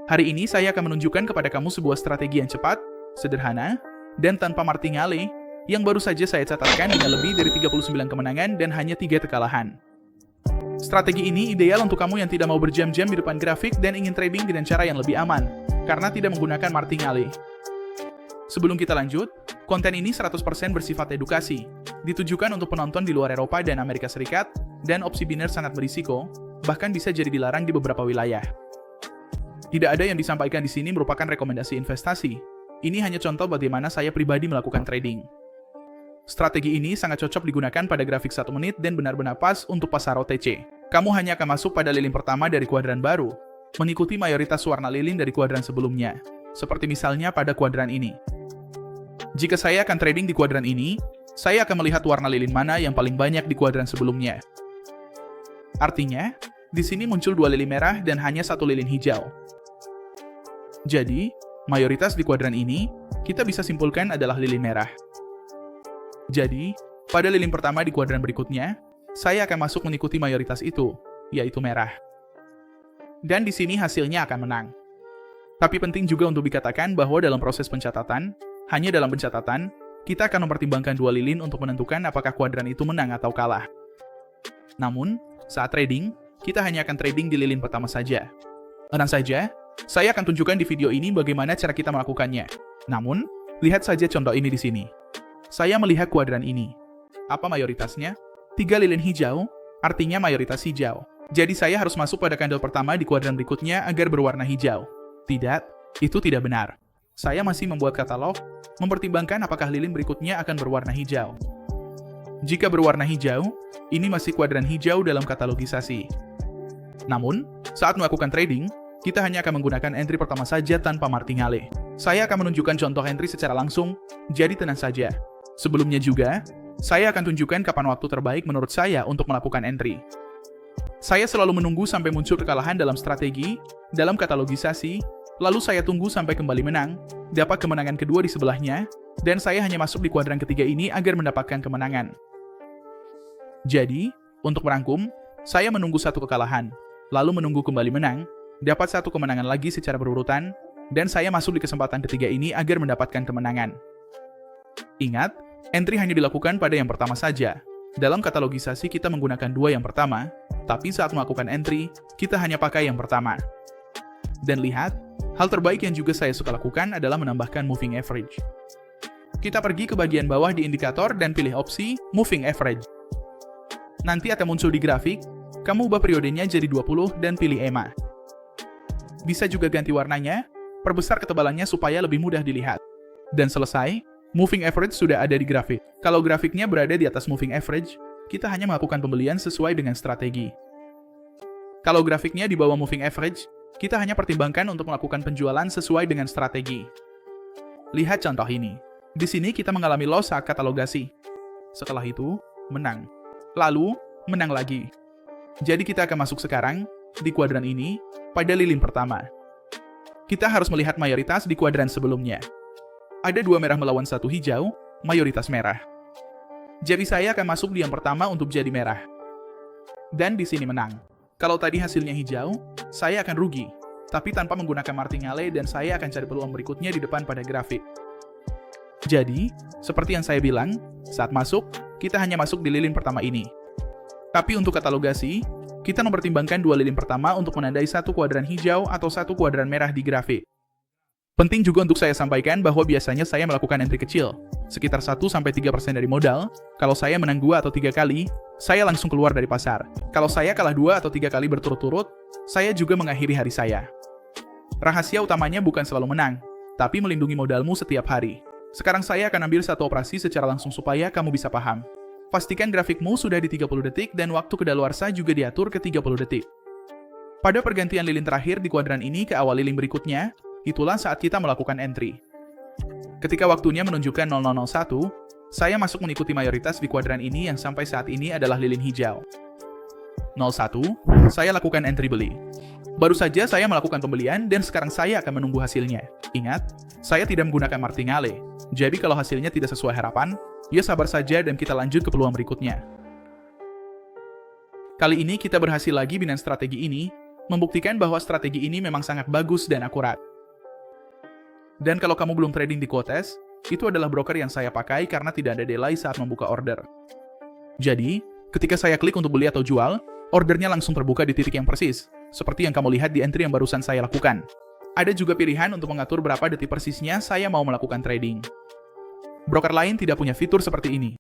Hari ini saya akan menunjukkan kepada kamu sebuah strategi yang cepat, sederhana, dan tanpa martingale, yang baru saja saya catatkan dengan lebih dari 39 kemenangan dan hanya 3 kekalahan. Strategi ini ideal untuk kamu yang tidak mau berjam-jam di depan grafik dan ingin trading dengan cara yang lebih aman, karena tidak menggunakan martingale. Sebelum kita lanjut, konten ini 100% bersifat edukasi, ditujukan untuk penonton di luar Eropa dan Amerika Serikat, dan opsi biner sangat berisiko, bahkan bisa jadi dilarang di beberapa wilayah. Tidak ada yang disampaikan di sini merupakan rekomendasi investasi. Ini hanya contoh bagaimana saya pribadi melakukan trading. Strategi ini sangat cocok digunakan pada grafik 1 menit dan benar-benar pas untuk pasar OTC. Kamu hanya akan masuk pada lilin pertama dari kuadran baru, mengikuti mayoritas warna lilin dari kuadran sebelumnya, seperti misalnya pada kuadran ini. Jika saya akan trading di kuadran ini, saya akan melihat warna lilin mana yang paling banyak di kuadran sebelumnya. Artinya, di sini muncul 2 lilin merah dan hanya 1 lilin hijau. Jadi, mayoritas di kuadran ini, kita bisa simpulkan adalah lilin merah. Jadi, pada lilin pertama di kuadran berikutnya, saya akan masuk mengikuti mayoritas itu, yaitu merah. Dan di sini hasilnya akan menang. Tapi penting juga untuk dikatakan bahwa dalam proses pencatatan, hanya dalam pencatatan, kita akan mempertimbangkan 2 lilin untuk menentukan apakah kuadran itu menang atau kalah. Namun, saat trading, kita hanya akan trading di lilin pertama saja. Tenang saja, saya akan tunjukkan di video ini bagaimana cara kita melakukannya. Namun, lihat saja contoh ini di sini. Saya melihat kuadran ini. Apa mayoritasnya? 3 lilin hijau, artinya mayoritas hijau. Jadi saya harus masuk pada candle pertama di kuadran berikutnya agar berwarna hijau. Tidak, itu tidak benar. Saya masih membuat katalog, mempertimbangkan apakah lilin berikutnya akan berwarna hijau. Jika berwarna hijau, ini masih kuadran hijau dalam katalogisasi. Namun, saat melakukan trading, kita hanya akan menggunakan entry pertama saja tanpa martingale. Saya akan menunjukkan contoh entry secara langsung, jadi tenang saja. Sebelumnya juga, saya akan tunjukkan kapan waktu terbaik menurut saya untuk melakukan entry. Saya selalu menunggu sampai muncul kekalahan dalam strategi, dalam katalogisasi, lalu saya tunggu sampai kembali menang, dapat kemenangan kedua di sebelahnya, dan saya hanya masuk di kuadran ketiga ini agar mendapatkan kemenangan. Jadi, untuk merangkum, saya menunggu 1 kekalahan, lalu menunggu kembali menang, dapat 1 kemenangan lagi secara berurutan, dan saya masuk di kesempatan ketiga ini agar mendapatkan kemenangan. Ingat, entry hanya dilakukan pada yang pertama saja. Dalam katalogisasi kita menggunakan 2 yang pertama, tapi saat melakukan entry, kita hanya pakai yang pertama. Dan lihat, hal terbaik yang juga saya suka lakukan adalah menambahkan moving average. Kita pergi ke bagian bawah di indikator dan pilih opsi moving average. Nanti akan muncul di grafik, kamu ubah periodenya jadi 20 dan pilih EMA. Bisa juga ganti warnanya, perbesar ketebalannya supaya lebih mudah dilihat. Dan selesai, moving average sudah ada di grafik. Kalau grafiknya berada di atas moving average, kita hanya melakukan pembelian sesuai dengan strategi. Kalau grafiknya di bawah moving average, kita hanya pertimbangkan untuk melakukan penjualan sesuai dengan strategi. Lihat contoh ini. Di sini kita mengalami loss saat katalogasi. Setelah itu, menang. Lalu, menang lagi. Jadi kita akan masuk sekarang, di kuadran ini, pada lilin pertama. Kita harus melihat mayoritas di kuadran sebelumnya. Ada 2 merah melawan 1 hijau, mayoritas merah. Jadi saya akan masuk di yang pertama untuk jadi merah. Dan di sini menang. Kalau tadi hasilnya hijau, saya akan rugi, tapi tanpa menggunakan martingale dan saya akan cari peluang berikutnya di depan pada grafik. Jadi, seperti yang saya bilang, saat masuk, kita hanya masuk di lilin pertama ini. Tapi untuk katalogasi, kita mempertimbangkan 2 lilin pertama untuk menandai 1 kuadran hijau atau 1 kuadran merah di grafik. Penting juga untuk saya sampaikan bahwa biasanya saya melakukan entry kecil, sekitar 1-3% dari modal. Kalau saya menang 2 atau 3 kali, saya langsung keluar dari pasar. Kalau saya kalah 2 atau 3 kali berturut-turut, saya juga mengakhiri hari saya. Rahasia utamanya bukan selalu menang, tapi melindungi modalmu setiap hari. Sekarang saya akan ambil 1 operasi secara langsung supaya kamu bisa paham. Pastikan grafikmu sudah di 30 detik dan waktu kedaluarsa juga diatur ke 30 detik. Pada pergantian lilin terakhir di kuadran ini ke awal lilin berikutnya, itulah saat kita melakukan entry. Ketika waktunya menunjukkan 0001, saya masuk mengikuti mayoritas di kuadran ini yang sampai saat ini adalah lilin hijau. 01, saya lakukan entry beli. Baru saja saya melakukan pembelian dan sekarang saya akan menunggu hasilnya. Ingat, saya tidak menggunakan martingale. Jadi kalau hasilnya tidak sesuai harapan, ya sabar saja dan kita lanjut ke peluang berikutnya. Kali ini kita berhasil lagi dengan strategi ini, membuktikan bahwa strategi ini memang sangat bagus dan akurat. Dan kalau kamu belum trading di Quotes, itu adalah broker yang saya pakai karena tidak ada delay saat membuka order. Jadi, ketika saya klik untuk beli atau jual, ordernya langsung terbuka di titik yang persis, seperti yang kamu lihat di entry yang barusan saya lakukan. Ada juga pilihan untuk mengatur berapa detik persisnya saya mau melakukan trading. Broker lain tidak punya fitur seperti ini.